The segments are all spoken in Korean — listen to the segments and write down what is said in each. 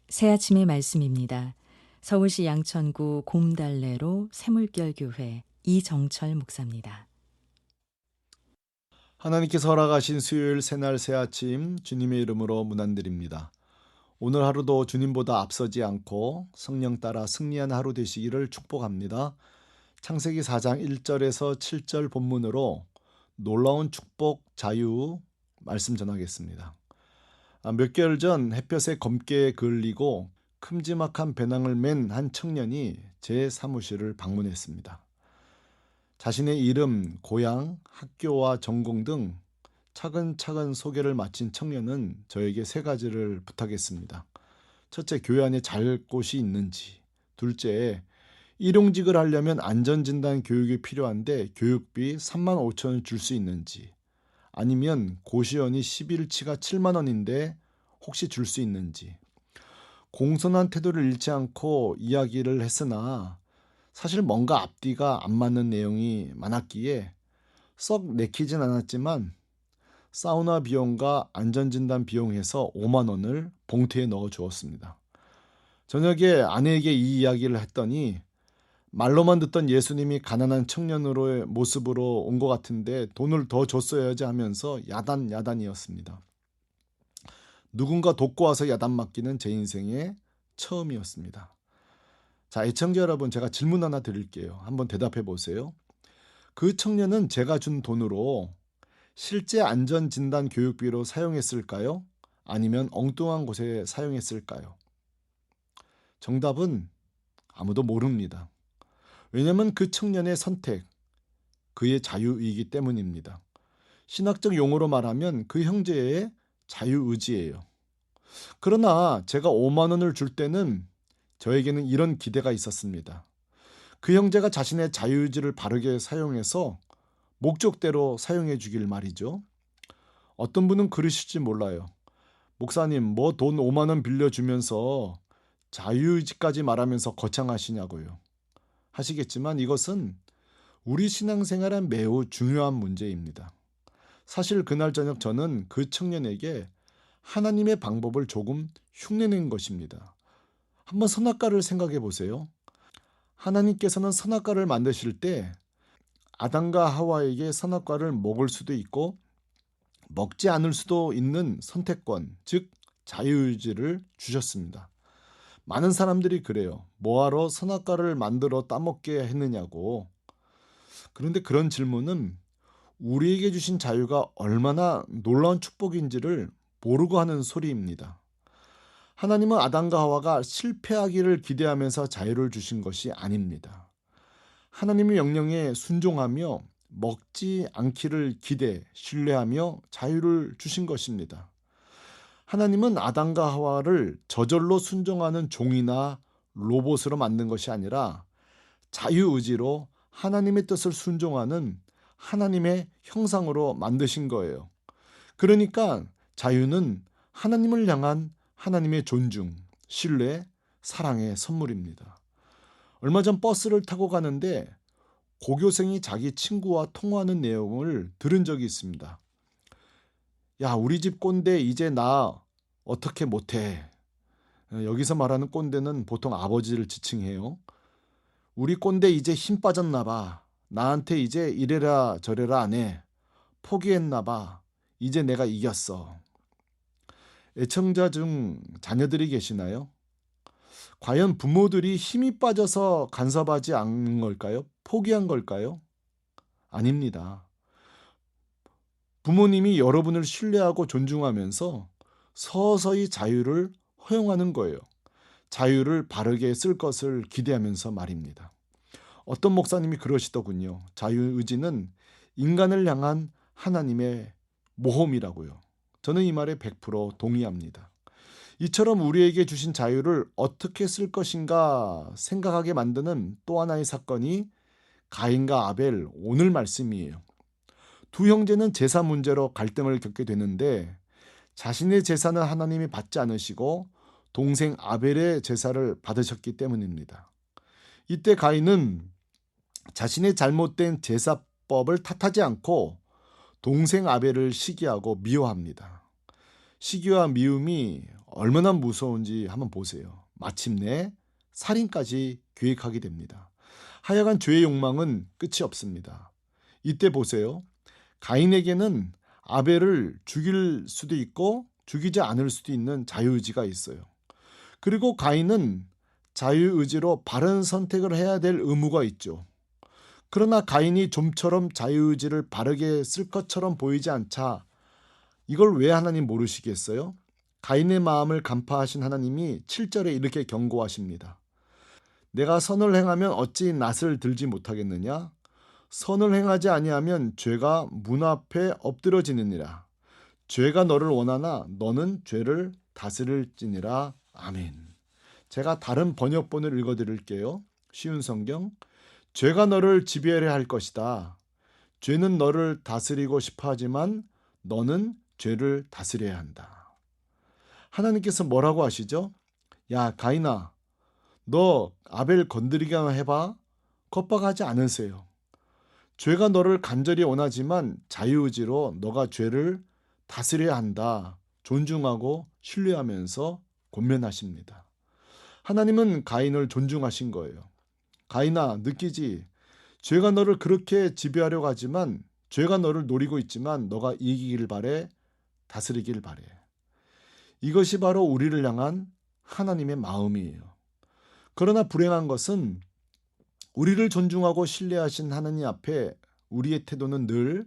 새아침의 말씀입니다. 서울시 양천구 곰달래로 새물결교회 이정철 목사입니다. 하나님께서 허락하신 수요일 새날 새아침 주님의 이름으로 문안드립니다. 오늘 하루도 주님보다 앞서지 않고 성령 따라 승리한 하루 되시기를 축복합니다. 창세기 4장 1절에서 7절 본문으로 놀라운 축복 자유 말씀 전하겠습니다. 몇 개월 전 햇볕에 검게 그을리고 큼지막한 배낭을 맨 한 청년이 제 사무실을 방문했습니다. 자신의 이름, 고향, 학교와 전공 등 차근차근 소개를 마친 청년은 저에게 세 가지를 부탁했습니다. 첫째, 교회 안에 잘 곳이 있는지. 둘째, 일용직을 하려면 안전진단 교육이 필요한데 교육비 3만 5천 원 줄 수 있는지. 아니면 고시원이 11치가 7만 원인데 혹시 줄 수 있는지. 공손한 태도를 잃지 않고 이야기를 했으나 사실 뭔가 앞뒤가 안 맞는 내용이 많았기에 썩 내키진 않았지만 사우나 비용과 안전진단 비용해서 5만 원을 봉투에 넣어 주었습니다. 저녁에 아내에게 이 이야기를 했더니 말로만 듣던 예수님이 가난한 청년으로의 모습으로 온 것 같은데 돈을 더 줬어야지 하면서 야단이었습니다. 누군가 돕고 와서 야단 맞기는 제 인생의 처음이었습니다. 자, 애청자 여러분, 제가 질문 하나 드릴게요. 한번 대답해 보세요. 그 청년은 제가 준 돈으로 실제 안전진단 교육비로 사용했을까요? 아니면 엉뚱한 곳에 사용했을까요? 정답은 아무도 모릅니다. 왜냐하면 그 청년의 선택, 그의 자유이기 때문입니다. 신학적 용어로 말하면 그 형제의 자유의지예요. 그러나 제가 5만 원을 줄 때는 저에게는 이런 기대가 있었습니다. 그 형제가 자신의 자유의지를 바르게 사용해서 목적대로 사용해 주길 말이죠. 어떤 분은 그러실지 몰라요. 목사님, 뭐 돈 5만 원 빌려주면서 자유의지까지 말하면서 거창하시냐고요. 하시겠지만 이것은 우리 신앙생활에 매우 중요한 문제입니다. 사실 그날 저녁 저는 그 청년에게 하나님의 방법을 조금 흉내낸 것입니다. 한번 선악과를 생각해 보세요. 하나님께서는 선악과를 만드실 때 아담과 하와에게 선악과를 먹을 수도 있고 먹지 않을 수도 있는 선택권, 즉 자유의지를 주셨습니다. 많은 사람들이 그래요. 뭐하러 선악과를 만들어 따먹게 했느냐고. 그런데 그런 질문은 우리에게 주신 자유가 얼마나 놀라운 축복인지를 모르고 하는 소리입니다. 하나님은 아담과 하와가 실패하기를 기대하면서 자유를 주신 것이 아닙니다. 하나님의 명령에 순종하며 먹지 않기를 신뢰하며 자유를 주신 것입니다. 하나님은 아담과 하와를 저절로 순종하는 종이나 로봇으로 만든 것이 아니라 자유의지로 하나님의 뜻을 순종하는 하나님의 형상으로 만드신 거예요. 그러니까 자유는 하나님을 향한 하나님의 존중, 신뢰, 사랑의 선물입니다. 얼마 전 버스를 타고 가는데 고교생이 자기 친구와 통화하는 내용을 들은 적이 있습니다. 야, 우리 집 꼰대 이제 나 어떻게 못해. 여기서 말하는 꼰대는 보통 아버지를 지칭해요. 우리 꼰대 이제 힘 빠졌나 봐. 나한테 이제 이래라 저래라 안 해. 포기했나 봐. 이제 내가 이겼어. 애청자 중 자녀들이 계시나요? 과연 부모들이 힘이 빠져서 간섭하지 않는 걸까요? 포기한 걸까요? 아닙니다. 부모님이 여러분을 신뢰하고 존중하면서 서서히 자유를 허용하는 거예요. 자유를 바르게 쓸 것을 기대하면서 말입니다. 어떤 목사님이 그러시더군요. 자유의지는 인간을 향한 하나님의 모험이라고요. 저는 이 말에 100% 동의합니다. 이처럼 우리에게 주신 자유를 어떻게 쓸 것인가 생각하게 만드는 또 하나의 사건이 가인과 아벨 오늘 말씀이에요. 두 형제는 제사 문제로 갈등을 겪게 되는데 자신의 제사는 하나님이 받지 않으시고 동생 아벨의 제사를 받으셨기 때문입니다. 이때 가인은 자신의 잘못된 제사법을 탓하지 않고 동생 아벨을 시기하고 미워합니다. 시기와 미움이 얼마나 무서운지 한번 보세요. 마침내 살인까지 계획하게 됩니다. 하여간 죄의 욕망은 끝이 없습니다. 이때 보세요. 가인에게는 아벨을 죽일 수도 있고 죽이지 않을 수도 있는 자유의지가 있어요. 그리고 가인은 자유의지로 바른 선택을 해야 될 의무가 있죠. 그러나 가인이 좀처럼 자유의지를 바르게 쓸 것처럼 보이지 않자 이걸 왜 하나님 모르시겠어요? 가인의 마음을 간파하신 하나님이 7절에 이렇게 경고하십니다. 내가 선을 행하면 어찌 낯을 들지 못하겠느냐? 선을 행하지 아니하면 죄가 문 앞에 엎드러지느니라. 죄가 너를 원하나 너는 죄를 다스릴지니라. 아멘. 제가 다른 번역본을 읽어드릴게요. 쉬운 성경. 죄가 너를 지배하려 할 것이다. 죄는 너를 다스리고 싶어 하지만 너는 죄를 다스려야 한다. 하나님께서 뭐라고 하시죠? 야, 가인아, 너 아벨 건드리기만 해봐. 겁박하지 않으세요. 죄가 너를 간절히 원하지만 자유의지로 너가 죄를 다스려야 한다. 존중하고 신뢰하면서 권면하십니다. 하나님은 가인을 존중하신 거예요. 가인아, 느끼지? 죄가 너를 그렇게 지배하려고 하지만 죄가 너를 노리고 있지만 너가 이기길 바래, 다스리길 바래. 이것이 바로 우리를 향한 하나님의 마음이에요. 그러나 불행한 것은 우리를 존중하고 신뢰하신 하나님 앞에 우리의 태도는 늘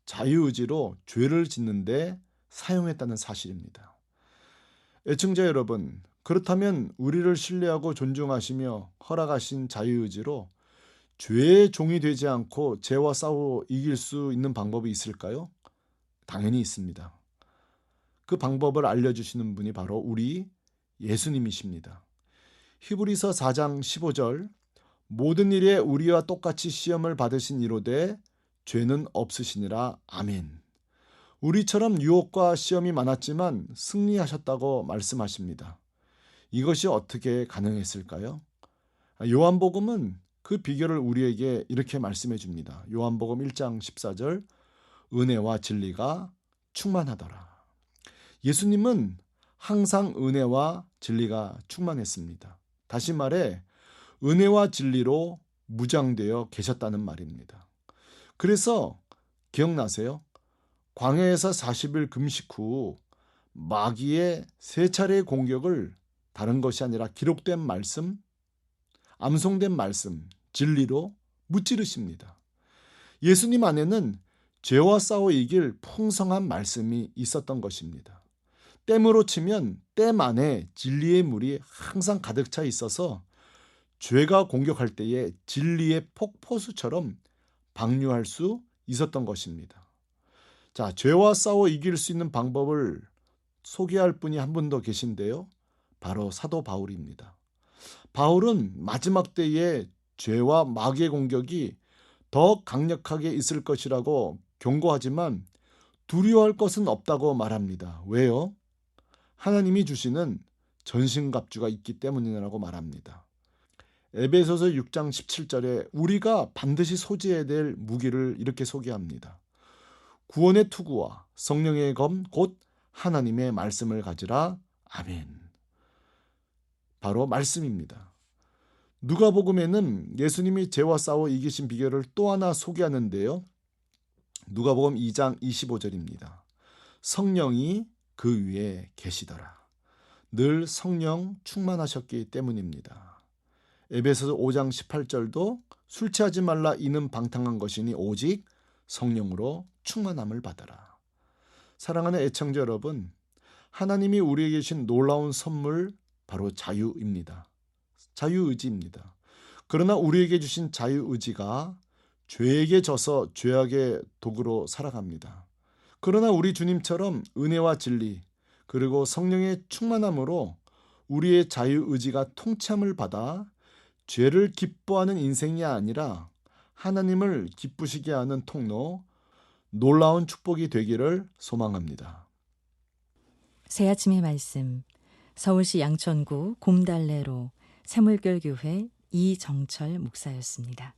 자유의지로 죄를 짓는데 사용했다는 사실입니다. 애청자 여러분, 그렇다면 우리를 신뢰하고 존중하시며 허락하신 자유의지로 죄의 종이 되지 않고 죄와 싸워 이길 수 있는 방법이 있을까요? 당연히 있습니다. 그 방법을 알려주시는 분이 바로 우리 예수님이십니다. 히브리서 4장 15절 모든 일에 우리와 똑같이 시험을 받으신 이로되 죄는 없으시니라. 아멘. 우리처럼 유혹과 시험이 많았지만 승리하셨다고 말씀하십니다. 이것이 어떻게 가능했을까요? 요한복음은 그 비결을 우리에게 이렇게 말씀해 줍니다. 요한복음 1장 14절 은혜와 진리가 충만하더라. 예수님은 항상 은혜와 진리가 충만했습니다. 다시 말해 은혜와 진리로 무장되어 계셨다는 말입니다. 그래서 기억나세요? 광야에서 40일 금식 후 마귀의 3차례의 공격을 다른 것이 아니라 기록된 말씀, 암송된 말씀, 진리로 무찌르십니다. 예수님 안에는 죄와 싸워 이길 풍성한 말씀이 있었던 것입니다. 댐으로 치면 댐 안에 진리의 물이 항상 가득 차 있어서 죄가 공격할 때에 진리의 폭포수처럼 방류할 수 있었던 것입니다. 자, 죄와 싸워 이길 수 있는 방법을 소개할 분이 한 분 더 계신데요. 바로 사도 바울입니다. 바울은 마지막 때에 죄와 마귀의 공격이 더 강력하게 있을 것이라고 경고하지만 두려워할 것은 없다고 말합니다. 왜요? 하나님이 주시는 전신갑주가 있기 때문이라고 말합니다. 에베소서 6장 17절에 우리가 반드시 소지해야 될 무기를 이렇게 소개합니다. 구원의 투구와 성령의 검 곧 하나님의 말씀을 가지라. 아멘. 바로 말씀입니다. 누가복음에는 예수님이 죄와 싸워 이기신 비결을 또 하나 소개하는데요. 누가복음 2장 25절입니다. 성령이 그 위에 계시더라. 늘 성령 충만하셨기 때문입니다. 에베소서 5장 18절도 술 취하지 말라 이는 방탕한 것이니 오직 성령으로 충만함을 받아라. 사랑하는 애청자 여러분, 하나님이 우리에게 주신 놀라운 선물 바로 자유입니다. 자유의지입니다. 그러나 우리에게 주신 자유의지가 죄에게 져서 죄악의 도구로 살아갑니다. 그러나 우리 주님처럼 은혜와 진리 그리고 성령의 충만함으로 우리의 자유의지가 통참을 받아 죄를 기뻐하는 인생이 아니라 하나님을 기쁘시게 하는 통로, 놀라운 축복이 되기를 소망합니다. 새 아침의 말씀, 서울시 양천구 곰달래로 새물결교회 이정철 목사였습니다.